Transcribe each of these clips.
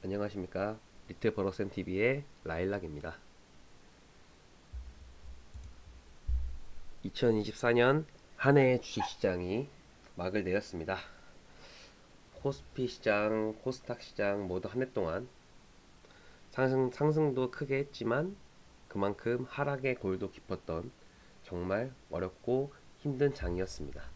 안녕하십니까. 리틀 버럭쌤 TV의 라일락입니다. 2024년 한 해의 주식시장이 막을 내렸습니다. 코스피 시장, 코스닥 시장 모두 한 해 동안 상승도 크게 했지만 그만큼 하락의 골도 깊었던 정말 어렵고 힘든 장이었습니다.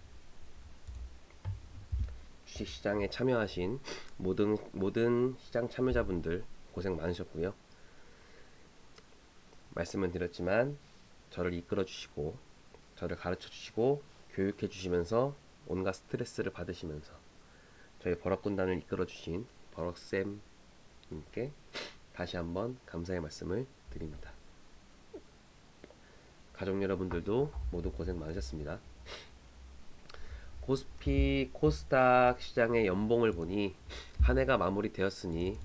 주식시장에 참여하신 모든 시장 참여자분들 고생 많으셨고요. 말씀은 드렸지만 저를 이끌어 주시고 저를 가르쳐 주시고 교육해 주시면서 온갖 스트레스를 받으시면서 저희 버럭군단을 이끌어 주신 버럭쌤님께 다시 한번 감사의 말씀을 드립니다. 가족 여러분들도 모두 고생 많으셨습니다. 코스피, 코스닥 시장의 연봉을 보니 한 해가 마무리되었으니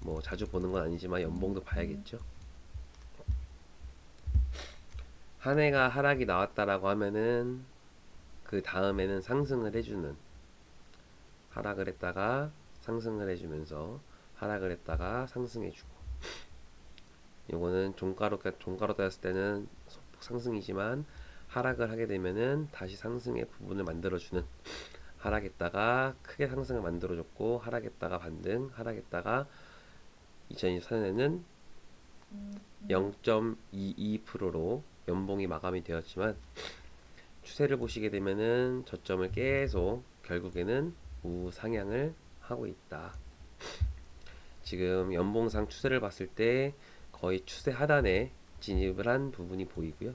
뭐 자주 보는 건 아니지만 연봉도 봐야겠죠. 한 해가 하락이 나왔다라고 하면은 그 다음에는 상승을 해주는, 하락을 했다가 상승을 해주면서 하락을 했다가 상승해주고, 요거는 종가로 따졌을 때는 소폭 상승이지만 하락을 하게 되면은 다시 상승의 부분을 만들어주는, 하락했다가 크게 상승을 만들어줬고 하락했다가 반등, 하락했다가 2024년에는 0.22%로 연봉이 마감이 되었지만 추세를 보시게 되면은 저점을 계속 결국에는 우상향을 하고 있다. 지금 연봉상 추세를 봤을 때 거의 추세 하단에 진입을 한 부분이 보이고요.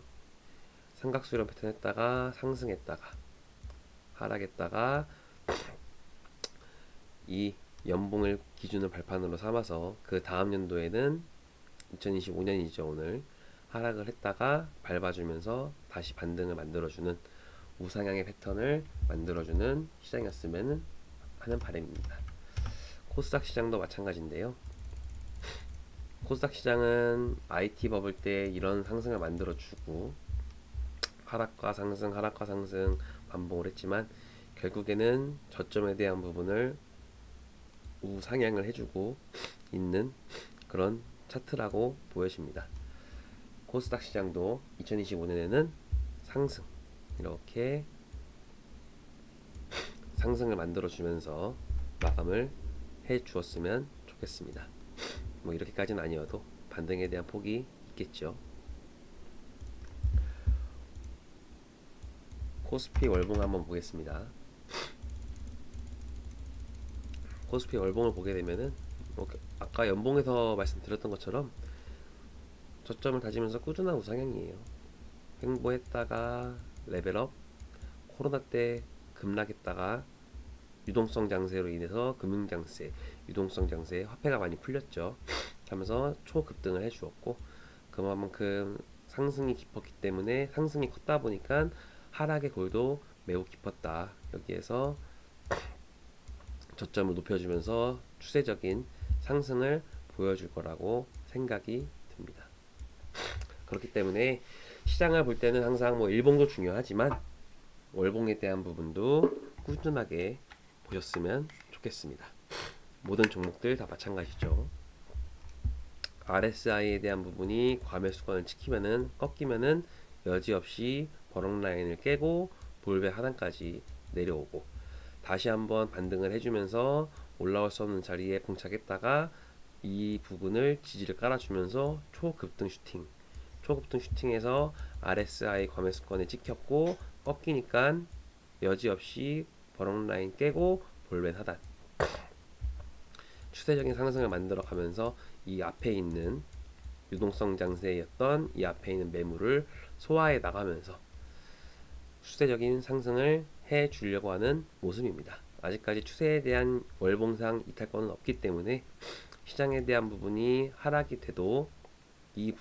삼각수렴 패턴 했다가 상승했다가 하락했다가 이 연봉을 기준을 발판으로 삼아서 그 다음 연도에는 2025년이죠. 오늘 하락을 했다가 밟아주면서 다시 반등을 만들어주는 우상향의 패턴을 만들어주는 시장이었으면 하는 바람입니다. 코스닥 시장도 마찬가지인데요. 코스닥 시장은 IT 버블 때 이런 상승을 만들어주고 하락과 상승, 하락과 상승 반복을 했지만 결국에는 저점에 대한 부분을 우상향을 해주고 있는 그런 차트라고 보여집니다. 코스닥 시장도 2025년에는 상승, 이렇게 상승을 만들어주면서 마감을 해 주었으면 좋겠습니다. 뭐 이렇게까지는 아니어도 반등에 대한 폭이 있겠죠. 코스피 월봉 한번 보겠습니다. 코스피 월봉을 보게 되면은 뭐 아까 연봉에서 말씀드렸던 것처럼 저점을 다지면서 꾸준한 우상향이에요. 횡보했다가 레벨업, 코로나 때 급락했다가 유동성 장세로 인해서 금융 장세, 유동성 장세, 화폐가 많이 풀렸죠. 하면서 초급등을 해주었고 그만큼 상승이 깊었기 때문에 상승이 컸다 보니까 하락의 골도 매우 깊었다. 여기에서 저점을 높여주면서 추세적인 상승을 보여줄 거라고 생각이 듭니다. 그렇기 때문에 시장을 볼 때는 항상 뭐 일봉도 중요하지만 월봉에 대한 부분도 꾸준하게 보셨으면 좋겠습니다. 모든 종목들 다 마찬가지죠. RSI에 대한 부분이 과매수권을 지키면은 꺾이면은 여지없이 버럭 라인을 깨고 볼배 하단까지 내려오고 다시 한번 반등을 해주면서 올라올 수 없는 자리에 봉착했다가 이 부분을 지지를 깔아주면서 초급등 슈팅에서 RSI 과매수권에 찍혔고 꺾이니까 여지없이 버럭 라인 깨고 볼벤 하단 추세적인 상승을 만들어 가면서 이 앞에 있는 유동성 장세였던 이 앞에 있는 매물을 소화해 나가면서 추세적인 상승을 해 주려고 하는 모습입니다. 아직까지 추세에 대한 월봉상 이탈권은 없기 때문에 시장에 대한 부분이 하락이 돼도 이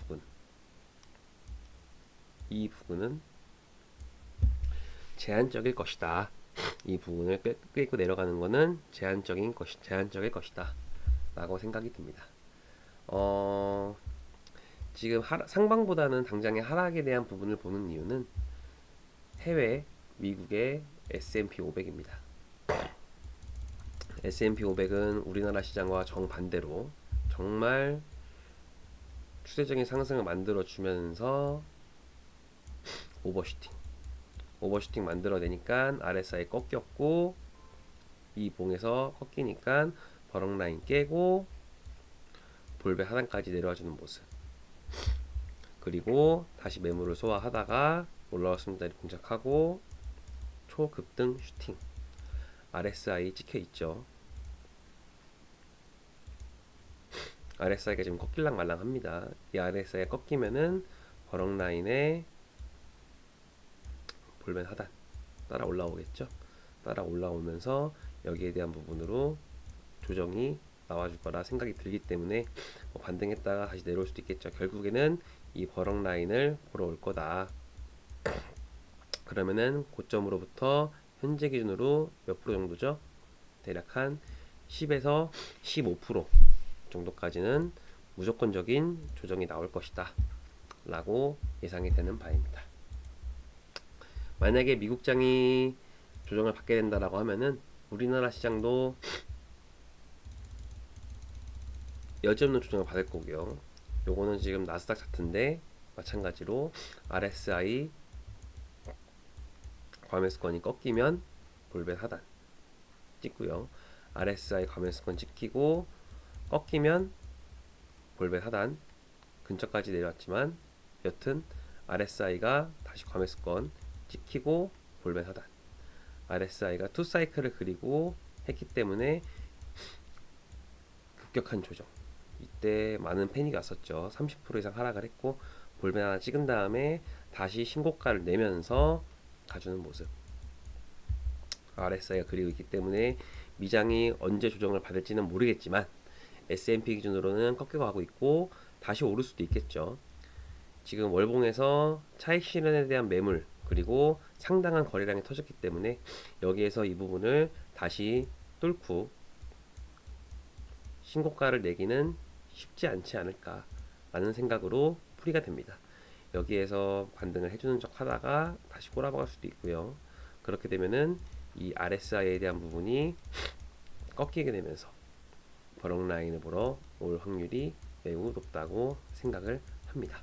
부분은 제한적일 것이다. 이 부분을 끌고 내려가는 것은 제한적일 것이다. 라고 생각이 듭니다. 지금 상방보다는 당장의 하락에 대한 부분을 보는 이유는 해외 미국의 S&P 500입니다. S&P 500은 우리나라 시장과 정반대로 정말 추세적인 상승을 만들어 주면서 오버슈팅 만들어내니까 RSI 꺾였고, 이 봉에서 꺾이니까 버럭라인 깨고 볼배 하단까지 내려와주는 모습. 그리고 다시 매물을 소화하다가 올라왔습니다. 공략하고 초급등 슈팅. RSI 찍혀 있죠. RSI가 지금 꺾일랑 말랑 합니다. 이 RSI가 꺾이면은 버럭라인에 볼벤 하단 따라 올라오겠죠. 따라 올라오면서 여기에 대한 부분으로 조정이 나와줄 거라 생각이 들기 때문에 반등했다가 다시 내려올 수도 있겠죠. 결국에는 이 버럭라인을 보러 올 거다. 그러면은 고점으로부터 현재 기준으로 몇 프로 정도죠? 대략 한 10에서 15% 정도까지는 무조건적인 조정이 나올 것이다 라고 예상이 되는 바입니다. 만약에 미국장이 조정을 받게 된다라고 하면은 우리나라 시장도 여지없는 조정을 받을 거고요. 요거는 지금 나스닥 차트인데 마찬가지로 RSI 과매수권이 꺾이면 볼벤 하단 찍고요. RSI 과매수권 찍히고 꺾이면 볼벤 하단 근처까지 내려왔지만 여튼 RSI가 다시 과매수권 찍히고 볼벤 하단, RSI가 투 사이클을 그리고 했기 때문에 급격한 조정. 이때 많은 패닉이 왔었죠. 30% 이상 하락을 했고 볼벤 하나 찍은 다음에 다시 신고가를 내면서 가주는 모습. RSI가 그리고 있기 때문에 미장이 언제 조정을 받을지는 모르겠지만 S&P 기준으로는 꺾여가고 있고 다시 오를 수도 있겠죠. 지금 월봉에서 차익 실현에 대한 매물 그리고 상당한 거래량이 터졌기 때문에 여기에서 이 부분을 다시 뚫고 신고가를 내기는 쉽지 않지 않을까 라는 생각으로 풀이가 됩니다. 여기에서 반등을 해주는 척 하다가 다시 꼬라박을 수도 있고요. 그렇게 되면은 이 RSI에 대한 부분이 꺾이게 되면서 버럭라인을 보러 올 확률이 매우 높다고 생각을 합니다.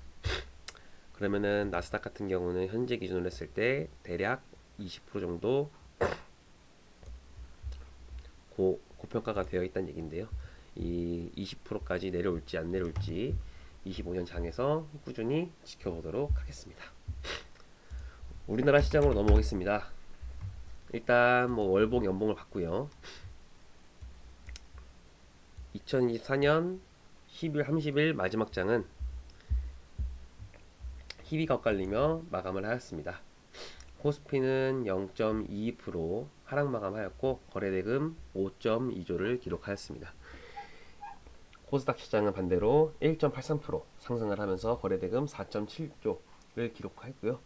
그러면은 나스닥 같은 경우는 현재 기준으로 했을 때 대략 20% 정도 고평가가 되어 있다는 얘기인데요. 이 20%까지 내려올지 안 내려올지 25년 장에서 꾸준히 지켜보도록 하겠습니다. 우리나라 시장으로 넘어오겠습니다. 일단 뭐 월봉 연봉을 봤고요. 2024년 10일 30일 마지막 장은 희비가 엇갈리며 마감을 하였습니다. 코스피는 0.22% 하락 마감하였고 거래대금 5.2조를 기록하였습니다. 코스닥 시장은 반대로 1.83% 상승을 하면서 거래대금 4.7조를 기록하였고요.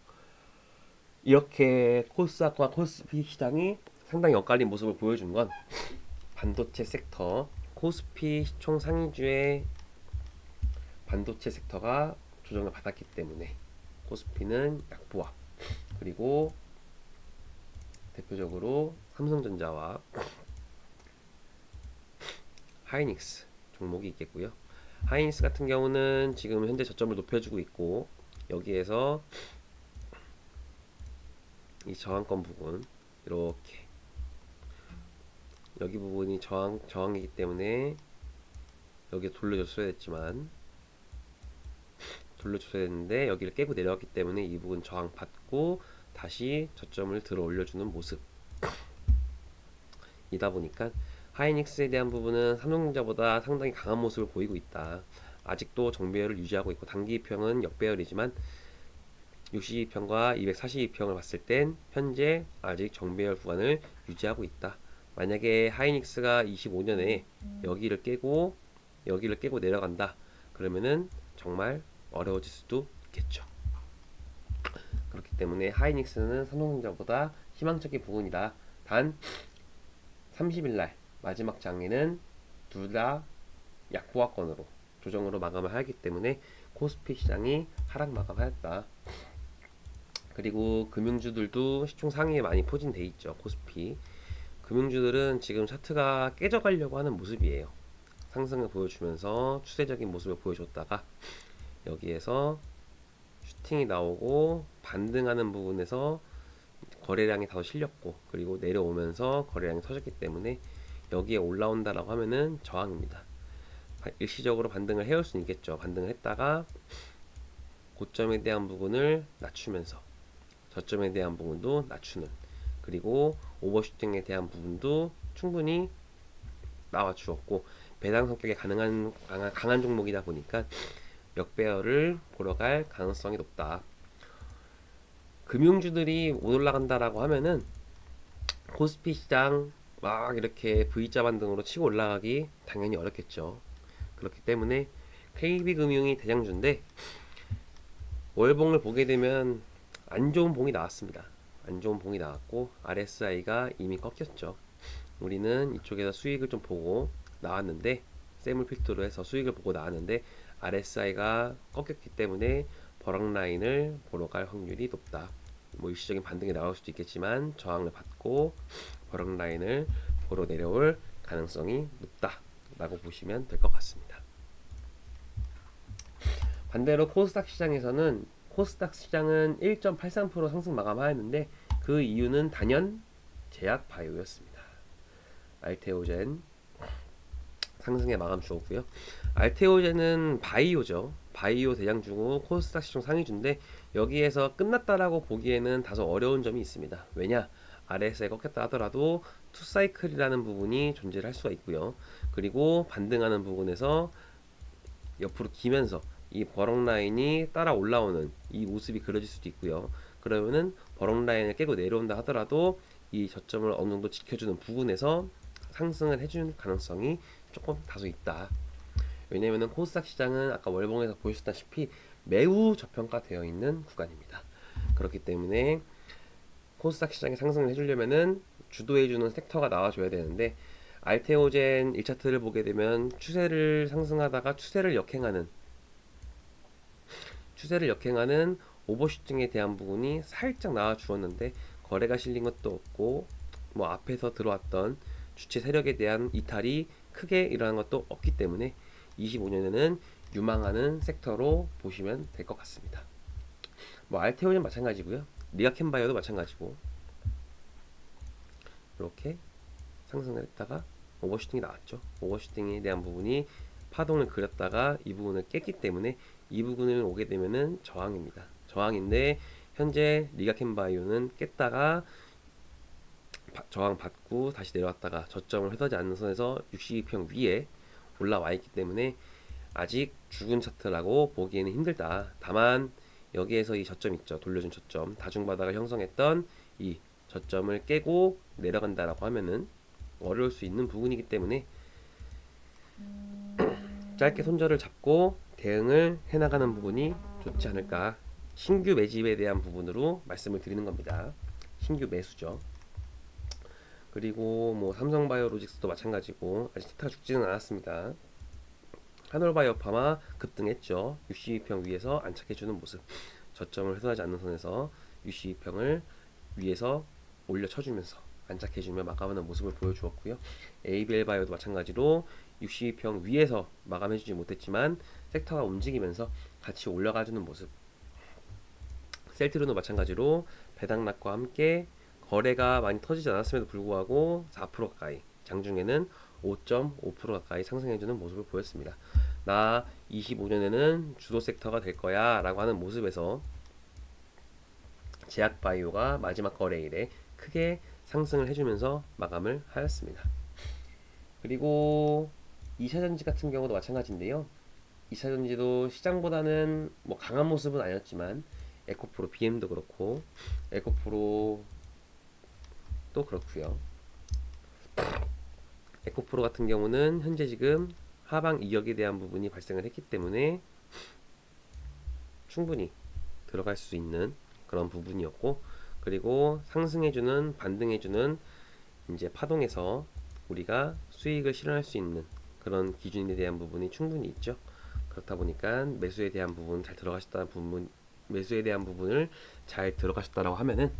이렇게 코스닥과 코스피 시장이 상당히 엇갈린 모습을 보여준 건 반도체 섹터, 코스피 시총 상위주의 반도체 섹터가 조정을 받았기 때문에 코스피는 약보합, 그리고 대표적으로 삼성전자와 하이닉스 종목이 있겠고요. 하이닉스 같은 경우는 지금 현재 저점을 높여주고 있고 여기에서 이 저항권 부분 이렇게 여기 부분이 저항이기 때문에 여기에 돌려줬어야 했지만 돌려줬어야 했는데 여기를 깨고 내려왔기 때문에 이 부분 저항 받고 다시 저점을 들어 올려주는 모습 이다 보니까 하이닉스에 대한 부분은 삼성전자보다 상당히 강한 모습을 보이고 있다. 아직도 정배열을 유지하고 있고 단기평은 역배열이지만 62평과 242평을 봤을 땐 현재 아직 정배열 구간을 유지하고 있다. 만약에 하이닉스가 25년에 여기를 깨고 내려간다. 그러면은 정말 어려워질 수도 있겠죠. 그렇기 때문에 하이닉스는 삼성전자보다 희망적인 부분이다. 단 30일날 마지막 장에는 둘 다 약보합권으로 조정으로 마감을 하기 때문에 코스피 시장이 하락 마감하였다. 그리고 금융주들도 시총 상위에 많이 포진돼 있죠. 코스피 금융주들은 지금 차트가 깨져가려고 하는 모습이에요. 상승을 보여주면서 추세적인 모습을 보여줬다가 여기에서 슈팅이 나오고 반등하는 부분에서 거래량이 다소 실렸고, 그리고 내려오면서 거래량이 터졌기 때문에 여기에 올라온다라고 하면은 저항입니다. 일시적으로 반등을 해올 수는 있겠죠. 반등을 했다가 고점에 대한 부분을 낮추면서 저점에 대한 부분도 낮추는, 그리고 오버슈팅에 대한 부분도 충분히 나와 주었고, 배당 성격에 강한 종목이다 보니까 역배열을 보러 갈 가능성이 높다. 금융주들이 못 올라간다라고 하면은 코스피 시장 막 이렇게 V자 반등으로 치고 올라가기 당연히 어렵겠죠. 그렇기 때문에 KB금융이 대장주인데, 월봉을 보게 되면 안 좋은 봉이 나왔습니다. 안 좋은 봉이 나왔고 RSI가 이미 꺾였죠. 우리는 이쪽에서 수익을 좀 보고 나왔는데, 세물 필터로 해서 수익을 보고 나왔는데 RSI가 꺾였기 때문에 버럭 라인을 보러 갈 확률이 높다. 뭐 일시적인 반등이 나올 수도 있겠지만 저항을 받고 버럭 라인을 보러 내려올 가능성이 높다 라고 보시면 될 것 같습니다. 반대로 코스닥 시장에서는, 코스닥 시장은 1.83% 상승 마감하였는데 그 이유는 단연 제약바이오였습니다. 알테오젠 상승의 마감 주었고요. 알테오젠은 바이오죠. 바이오 대장주고 코스닥 시총 상위주인데 여기에서 끝났다라고 보기에는 다소 어려운 점이 있습니다. 왜냐? RSI에 꺾였다 하더라도 투사이클이라는 부분이 존재를 할 수가 있고요. 그리고 반등하는 부분에서 옆으로 기면서 이 버럭 라인이 따라 올라오는 이 모습이 그려질 수도 있고요. 그러면은 버럭 라인을 깨고 내려온다 하더라도 이 저점을 어느 정도 지켜주는 부분에서 상승을 해줄 가능성이 조금 다소 있다. 왜냐면은 코스닥 시장은 아까 월봉에서 보셨다시피 매우 저평가되어 있는 구간입니다. 그렇기 때문에 코스닥 시장에 상승을 해주려면은 주도해주는 섹터가 나와줘야 되는데, 알테오젠 1차트를 보게 되면 추세를 상승하다가 추세를 역행하는 오버슈팅에 대한 부분이 살짝 나와 주었는데 거래가 실린 것도 없고, 뭐 앞에서 들어왔던 주체 세력에 대한 이탈이 크게 일어난 것도 없기 때문에 25년에는 유망하는 섹터로 보시면 될 것 같습니다. 뭐 알테오는 마찬가지고요. 리가켄바이오도 마찬가지고, 이렇게 상승을 했다가 오버슈팅이 나왔죠. 오버슈팅에 대한 부분이 파동을 그렸다가 이 부분을 깼기 때문에 이 부분을 오게 되면은 저항입니다. 저항인데 현재 리가켄바이오는 깼다가 저항 받고 다시 내려왔다가 저점을 훼손하지 않는 선에서 62평 위에 올라와 있기 때문에 아직 죽은 차트라고 보기에는 힘들다. 다만 여기에서 이 저점 있죠. 돌려준 저점, 다중바닥을 형성했던 이 저점을 깨고 내려간다라고 하면은 어려울 수 있는 부분이기 때문에 짧게 손절을 잡고 대응을 해나가는 부분이 좋지 않을까. 신규 매집에 대한 부분으로 말씀을 드리는 겁니다. 신규 매수죠. 그리고 뭐 삼성바이오로직스도 마찬가지고 아직 차트가 죽지는 않았습니다. 한올바이오파마 급등했죠. 62평 위에서 안착해주는 모습, 저점을 훼손하지 않는 선에서 62평을 위에서 올려쳐주면서 안착해주며 마감하는 모습을 보여주었고요. ABL바이오도 마찬가지로 62평 위에서 마감해주지 못했지만 섹터가 움직이면서 같이 올라가주는 모습. 셀트론도 마찬가지로 배당락과 함께 거래가 많이 터지지 않았음에도 불구하고 4% 가까이, 장중에는 5.5% 가까이 상승해주는 모습을 보였습니다. 나 25년에는 주도 섹터가 될 거야 라고 하는 모습에서 제약바이오가 마지막 거래일에 크게 상승을 해주면서 마감을 하였습니다. 그리고 2차전지 같은 경우도 마찬가지인데요. 2차전지도 시장보다는 뭐 강한 모습은 아니었지만 에코프로 BM도 그렇고 에코프로도 그렇고요. 에코프로 같은 경우는 현재 지금 하방 이격에 대한 부분이 발생을 했기 때문에 충분히 들어갈 수 있는 그런 부분이었고, 그리고 상승해주는 반등해주는 이제 파동에서 우리가 수익을 실현할 수 있는 그런 기준에 대한 부분이 충분히 있죠. 그렇다 보니까 매수에 대한 부분 잘 들어가셨다는 부분, 매수에 대한 부분을 잘 들어가셨다라고 하면은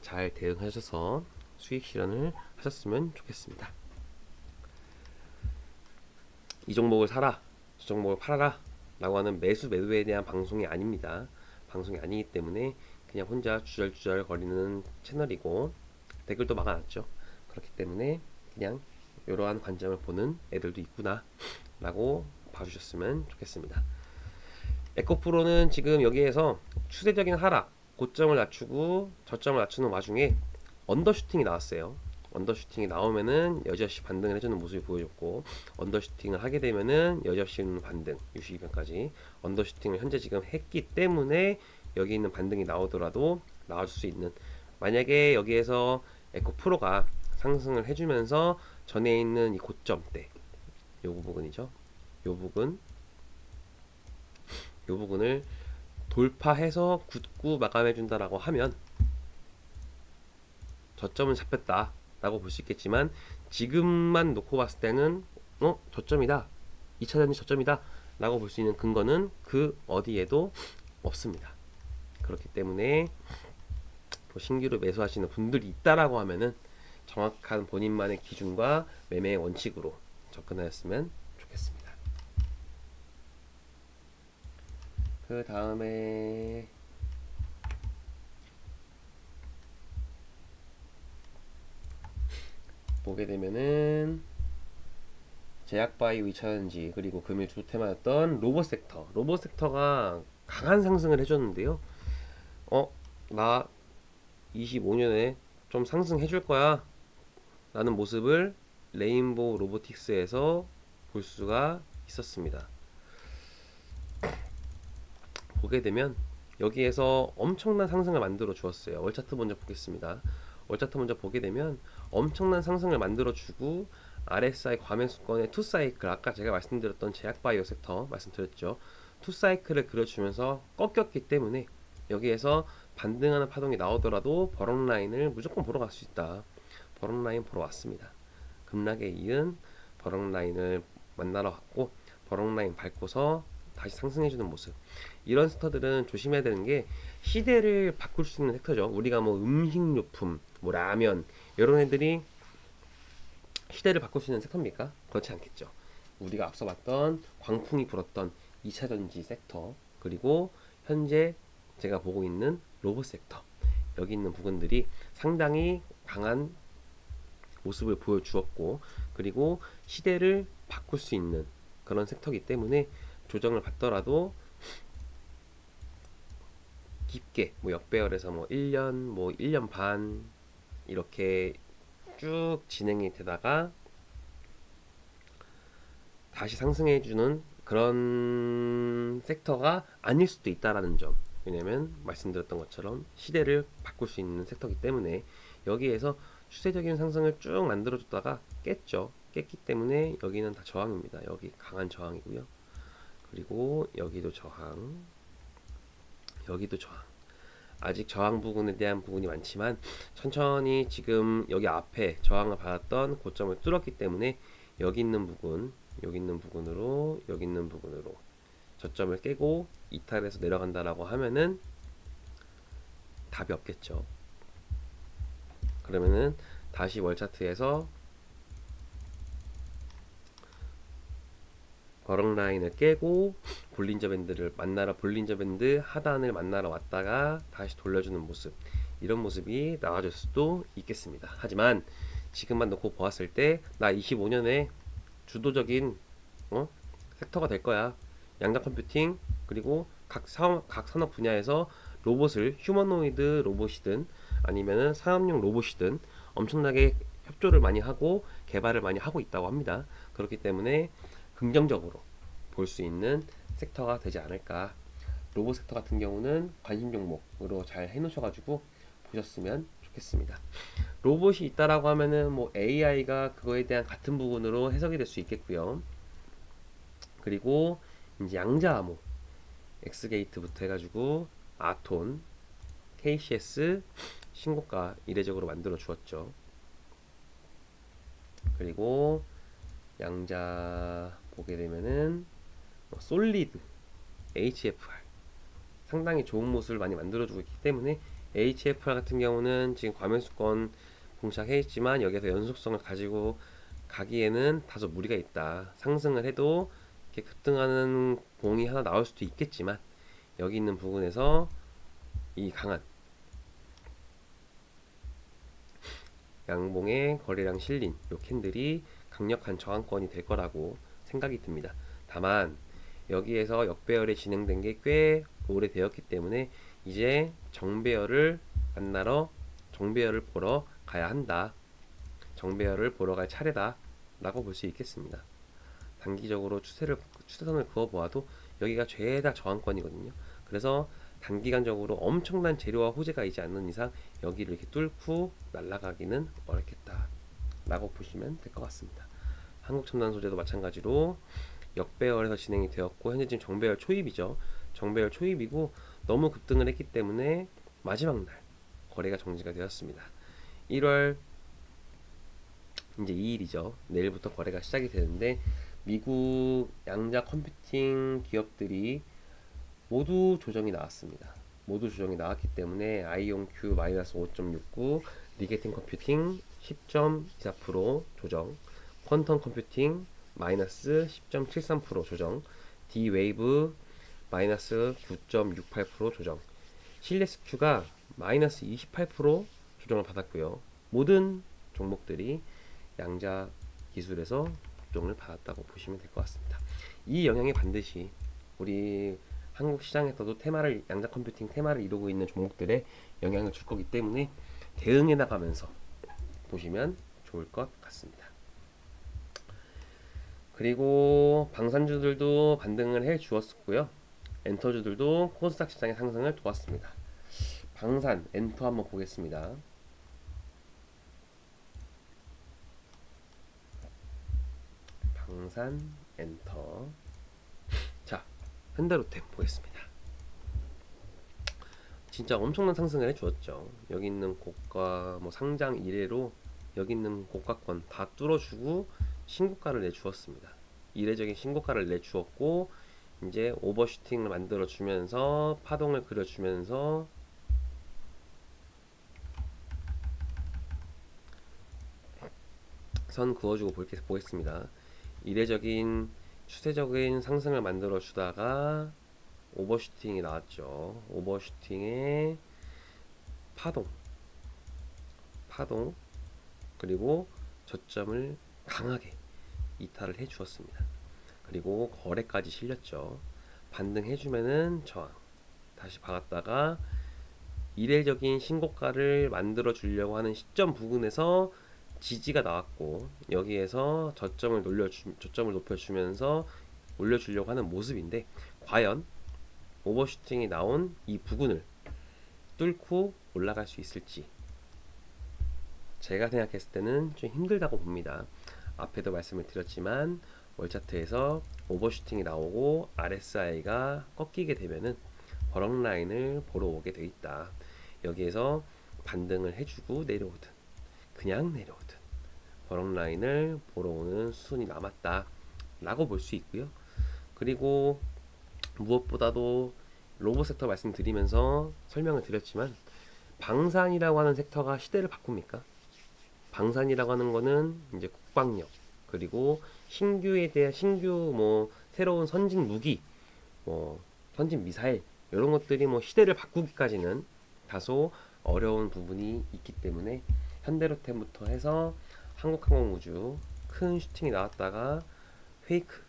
잘 대응하셔서 수익 실현을 하셨으면 좋겠습니다. 이 종목을 사라, 저 종목을 팔아라 라고 하는 매도에 대한 방송이 아닙니다. 방송이 아니기 때문에 그냥 혼자 주절주절 거리는 채널이고, 댓글도 막아놨죠. 그렇기 때문에 그냥 이러한 관점을 보는 애들도 있구나 라고 봐주셨으면 좋겠습니다. 에코프로는 지금 여기에서 추세적인 하락, 고점을 낮추고 저점을 낮추는 와중에 언더슈팅이 나왔어요. 언더슈팅이 나오면은 여지없이 반등을 해주는 모습이 보여줬고, 언더슈팅을 하게 되면은 여지없이 있는 반등, 유시기변까지 언더슈팅을 현재 지금 했기 때문에 여기 있는 반등이 나오더라도 나와줄 수 있는, 만약에 여기에서 에코프로가 상승을 해주면서 전에 있는 이 고점대, 요 부분이죠. 요 부분을 돌파해서 굳고 마감해 준다라고 하면 저점은 잡혔다 라고 볼 수 있겠지만, 지금만 놓고 봤을 때는 저점이다, 2차전지 저점이다 라고 볼 수 있는 근거는 그 어디에도 없습니다. 그렇기 때문에 신규로 매수하시는 분들이 있다라고 하면은 정확한 본인만의 기준과 매매의 원칙으로 접근하였으면 좋겠습니다. 그 다음에 보게 되면은 제약바이오 2차전지, 그리고 금일 주 테마였던 로봇 섹터가 강한 상승을 해줬는데요. 나 25년에 좀 상승해 줄 거야 라는 모습을 레인보우 로보틱스에서 볼 수가 있었습니다. 보게 되면 여기에서 엄청난 상승을 만들어 주었어요. 월차트 먼저 보겠습니다. 월차트 먼저 보게 되면 엄청난 상승을 만들어 주고, RSI 과매수권의 투사이클, 아까 제가 말씀드렸던 제약바이오 섹터 말씀드렸죠. 투사이클을 그려주면서 꺾였기 때문에 여기에서 반등하는 파동이 나오더라도 버럭라인을 무조건 보러 갈 수 있다. 버럭라인 보러 왔습니다. 급락에 이은 버럭라인을 만나러 갔고, 버럭라인 밟고서 다시 상승해주는 모습. 이런 섹터들은 조심해야 되는 게, 시대를 바꿀 수 있는 섹터죠. 우리가 뭐 음식료품, 뭐 라면, 이런 애들이 시대를 바꿀 수 있는 섹터입니까? 그렇지 않겠죠. 우리가 앞서 봤던 광풍이 불었던 2차전지 섹터, 그리고 현재 제가 보고 있는 로봇 섹터, 여기 있는 부분들이 상당히 강한 모습을 보여주었고, 그리고 시대를 바꿀 수 있는 그런 섹터이기 때문에 조정을 받더라도 깊게 뭐 역배열에서 뭐 1년, 뭐 1년 반 이렇게 쭉 진행이 되다가 다시 상승해주는 그런 섹터가 아닐 수도 있다라는 점. 왜냐면 말씀드렸던 것처럼 시대를 바꿀 수 있는 섹터이기 때문에 여기에서 추세적인 상승을 쭉 만들어줬다가 깼죠. 깼기 때문에 여기는 다 저항입니다. 여기 강한 저항이고요. 그리고 여기도 저항, 여기도 저항. 아직 저항 부분에 대한 부분이 많지만 천천히 지금 여기 앞에 저항을 받았던 고점을 뚫었기 때문에 여기 있는 부분, 여기 있는 부분으로, 여기 있는 부분으로 저점을 깨고 이탈해서 내려간다라고 하면은 답이 없겠죠. 그러면은 다시 월 차트에서 버럭 라인을 깨고 볼린저 밴드를 만나러, 볼린저 밴드 하단을 만나러 왔다가 다시 돌려주는 모습, 이런 모습이 나와줄 수도 있겠습니다. 하지만 지금만 놓고 보았을 때 나 25년에 주도적인 섹터가 될 거야. 양자 컴퓨팅, 그리고 각 산업 분야에서 로봇을, 휴머노이드 로봇이든 아니면은 산업용 로봇이든 엄청나게 협조를 많이 하고 개발을 많이 하고 있다고 합니다. 그렇기 때문에 긍정적으로 볼 수 있는 섹터가 되지 않을까. 로봇 섹터 같은 경우는 관심 종목으로 잘 해놓으셔가지고 보셨으면 좋겠습니다. 로봇이 있다라고 하면은 뭐 AI가 그거에 대한 같은 부분으로 해석이 될 수 있겠고요. 그리고 이제 양자암호, 엑스게이트부터 해가지고 아톤, KCS 신고가 이례적으로 만들어 주었죠. 그리고 양자 보게 되면은 솔리드, HFR 상당히 좋은 모습을 많이 만들어주고 있기 때문에 HFR 같은 경우는 지금 과매수권 봉착해 있지만 여기에서 연속성을 가지고 가기에는 다소 무리가 있다. 상승을 해도 이렇게 급등하는 봉이 하나 나올 수도 있겠지만 여기 있는 부분에서 이 강한 양봉의 거래량 실린 요 캔들이 강력한 저항권이 될 거라고 생각이 듭니다. 다만 여기에서 역배열이 진행된 게 꽤 오래되었기 때문에 이제 정배열을 보러 가야 한다. 정배열을 보러 갈 차례다 라고 볼 수 있겠습니다. 단기적으로 추세선을 그어보아도 여기가 죄다 저항권이거든요. 그래서 단기간적으로 엄청난 재료와 호재가 있지 않는 이상 여기를 이렇게 뚫고 날아가기는 어렵겠다 라고 보시면 될 것 같습니다. 한국첨단소재도 마찬가지로 역배열에서 진행이 되었고 현재 지금 정배열 초입이죠. 정배열 초입이고 너무 급등을 했기 때문에 마지막 날 거래가 정지가 되었습니다. 1월 이제 2일이죠. 내일부터 거래가 시작이 되는데 미국 양자 컴퓨팅 기업들이 모두 조정이 나왔습니다. 모두 조정이 나왔기 때문에 아이온큐 -5.69, 리게팅 컴퓨팅 10.24% 조정, 퀀텀 컴퓨팅 -10.73% 조정, D웨이브 -9.68% 조정, 실레스큐가 -28% 조정을 받았고요. 모든 종목들이 양자 기술에서 조정을 받았다고 보시면 될 것 같습니다. 이 영향이 반드시 우리 한국 시장에서도 양자 컴퓨팅 테마를 이루고 있는 종목들에 영향을 줄 거기 때문에 대응해 나가면서 보시면 좋을 것 같습니다. 그리고 방산주들도 반등을 해 주었고요. 엔터주들도 코스닥 시장의 상승을 도왔습니다. 방산 엔터 한번 보겠습니다. 방산 엔터. 자, 현대로템 보겠습니다. 진짜 엄청난 상승을 해주었죠. 여기 있는 고가 상장 이래로 여기 있는 고가권 다 뚫어주고 신고가를 내주었습니다. 이례적인 신고가를 내주었고 이제 오버슈팅을 만들어주면서 파동을 그려주면서 선 그어주고 보겠습니다. 이례적인 추세적인 상승을 만들어 주다가 오버슈팅이 나왔죠. 오버슈팅의 파동 그리고 저점을 강하게 이탈을 해 주었습니다. 그리고 거래까지 실렸죠. 반등해 주면은 저항 다시 박았다가 이례적인 신고가를 만들어 주려고 하는 시점 부근에서 지지가 나왔고 여기에서 저점을 높여주면서 올려주려고 하는 모습인데 과연 오버슈팅이 나온 이 부근을 뚫고 올라갈 수 있을지 제가 생각했을 때는 좀 힘들다고 봅니다. 앞에도 말씀을 드렸지만 월차트에서 오버슈팅이 나오고 RSI가 꺾이게 되면은 버럭라인을 보러 오게 돼 있다. 여기에서 반등을 해주고 내려오든 그냥 내려오든 버럭라인을 보러 오는 수순이 남았다 라고 볼 수 있고요. 그리고 무엇보다도 로봇 섹터 말씀드리면서 설명을 드렸지만 방산이라고 하는 섹터가 시대를 바꿉니까? 방산이라고 하는 거는 이제 국방력 그리고 신규에 대한 새로운 선진 무기 선진 미사일 이런 것들이 시대를 바꾸기까지는 다소 어려운 부분이 있기 때문에 현대로템부터 해서 한국항공우주 큰 슈팅이 나왔다가 페이크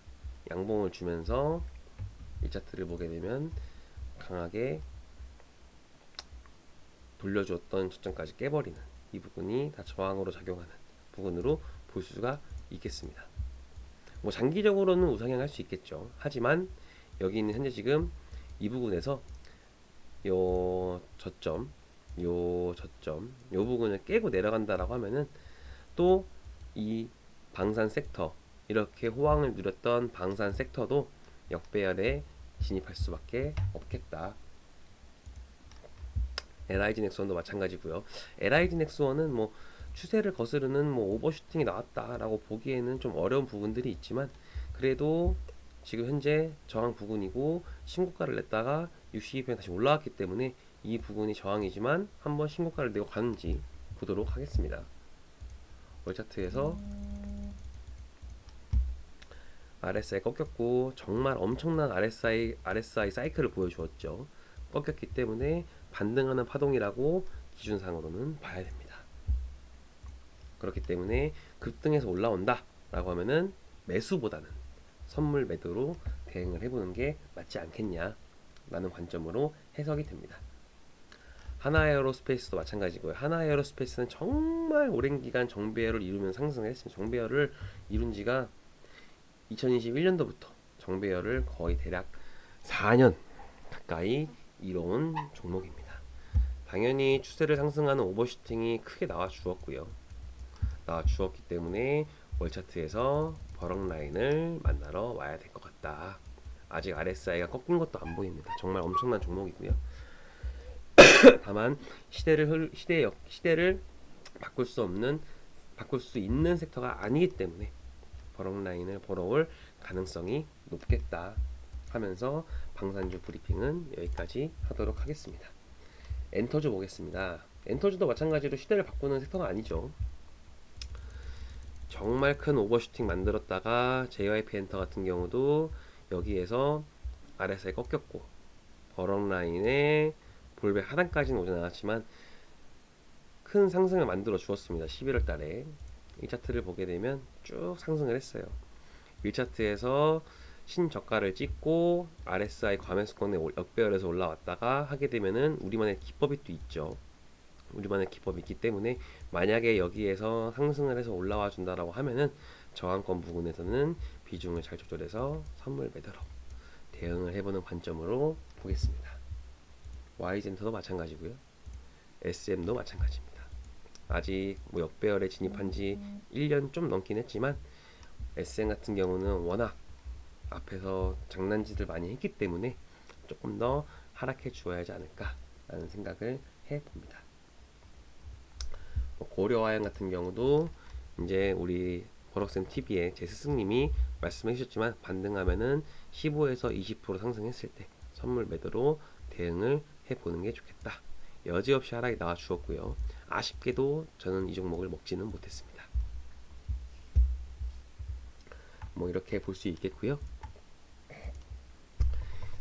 양봉을 주면서 일자트를 보게 되면 강하게 돌려주었던 저점까지 깨버리는 이 부분이 다 저항으로 작용하는 부분으로 볼 수가 있겠습니다. 장기적으로는 우상향할 수 있겠죠. 하지만 여기 있는 현재 지금 이 부분에서 요 부분을 깨고 내려간다라고 하면은 또 이 방산 섹터 이렇게 호황을 누렸던 방산 섹터도 역배열에 진입할 수밖에 없겠다. LIG 넥스원도 마찬가지고요. LIG 넥스원은 추세를 거스르는 오버슈팅이 나왔다라고 보기에는 좀 어려운 부분들이 있지만 그래도 지금 현재 저항 부근이고 신고가를 냈다가 62편에 다시 올라왔기 때문에 이 부분이 저항이지만 한번 신고가를 내고 가는지 보도록 하겠습니다. 월 차트에서 RSI 꺾였고 정말 엄청난 RSI 사이클을 보여주었죠. 꺾였기 때문에 반등하는 파동이라고 기준상으로는 봐야 됩니다. 그렇기 때문에 급등해서 올라온다 라고 하면은 매수보다는 선물 매도로 대응을 해보는 게 맞지 않겠냐 라는 관점으로 해석이 됩니다. 하나에어로스페이스도 마찬가지고요. 하나에어로스페이스는 정말 오랜 기간 정배열을 이루면 상승을 했습니다. 정배열을 이룬 지가 2021년도부터 정배열을 거의 대략 4년 가까이 이뤄온 종목입니다. 당연히 추세를 상승하는 오버슈팅이 크게 나와 주었고요. 나와 주었기 때문에 월차트에서 버럭 라인을 만나러 와야 될 것 같다. 아직 RSI가 꺾인 것도 안 보입니다. 정말 엄청난 종목이고요. 다만 시대를 바꿀 수 있는 섹터가 아니기 때문에 버럭 라인을 보러 올 가능성이 높겠다 하면서 방산주 브리핑은 여기까지 하도록 하겠습니다. 엔터주 보겠습니다. 엔터주도 마찬가지로 시대를 바꾸는 섹터가 아니죠. 정말 큰 오버슈팅 만들었다가 JYP 엔터 같은 경우도 여기에서 RSI 꺾였고 버럭 라인에 볼백 하단까지는 오진 않았지만 큰 상승을 만들어 주었습니다. 11월 달에 이 차트를 보게 되면 쭉 상승을 했어요. 1차트에서 신저가를 찍고 RSI 과매수권의 역배열에서 올라왔다가 하게 되면은 우리만의 기법이 또 있죠. 우리만의 기법이 있기 때문에 만약에 여기에서 상승을 해서 올라와 준다라고 하면은 저항권 부근에서는 비중을 잘 조절해서 선물 매도로 대응을 해보는 관점으로 보겠습니다. Y젠터도 마찬가지고요. SM도 마찬가지입니다. 아직 뭐 역배열에 진입한 지 1년 좀 넘긴 했지만 SM 같은 경우는 워낙 앞에서 장난짓을 많이 했기 때문에 조금 더 하락해 주어야 하지 않을까 라는 생각을 해봅니다. 고려화양 같은 경우도 이제 우리 버럭쌤 TV에 제 스승님이 말씀해 주셨지만 반등하면은 15에서 20% 상승했을 때 선물 매도로 대응을 해보는 게 좋겠다. 여지없이 하락이 나와 주었고요. 아쉽게도 저는 이 종목을 먹지는 못했습니다. 뭐 이렇게 볼 수 있겠고요.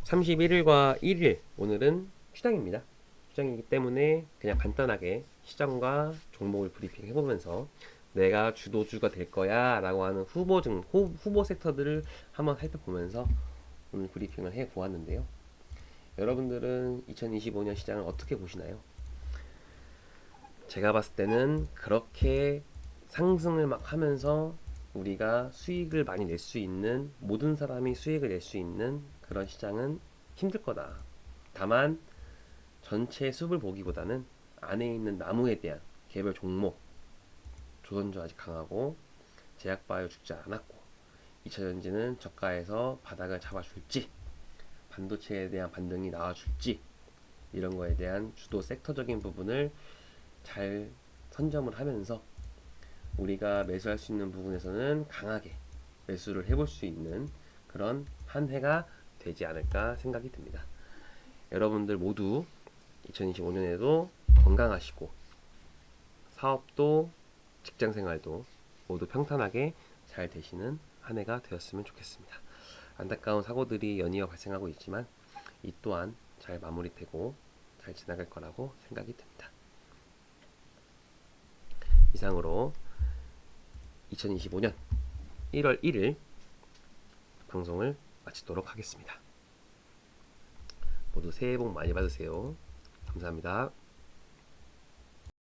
31일과 1일 오늘은 휴장입니다. 휴장이기 때문에 그냥 간단하게 시장과 종목을 브리핑 해보면서 내가 주도주가 될 거야 라고 하는 후보 섹터들을 한번 살펴보면서 오늘 브리핑을 해 보았는데요. 여러분들은 2025년 시장을 어떻게 보시나요? 제가 봤을 때는 그렇게 상승을 막 하면서 우리가 수익을 많이 낼 수 있는, 모든 사람이 수익을 낼 수 있는 그런 시장은 힘들 거다. 다만 전체 숲을 보기보다는 안에 있는 나무에 대한 개별 종목, 조선주 아직 강하고 제약바이오 죽지 않았고 2차전지는 저가에서 바닥을 잡아줄지, 반도체에 대한 반등이 나와줄지, 이런 거에 대한 주도 섹터적인 부분을 잘 선점을 하면서 우리가 매수할 수 있는 부분에서는 강하게 매수를 해볼 수 있는 그런 한 해가 되지 않을까 생각이 듭니다. 여러분들 모두 2025년에도 건강하시고 사업도 직장생활도 모두 평탄하게 잘 되시는 한 해가 되었으면 좋겠습니다. 안타까운 사고들이 연이어 발생하고 있지만 이 또한 잘 마무리되고 잘 지나갈 거라고 생각이 듭니다. 이상으로 2025년 1월 1일 방송을 마치도록 하겠습니다. 모두 새해 복 많이 받으세요. 감사합니다.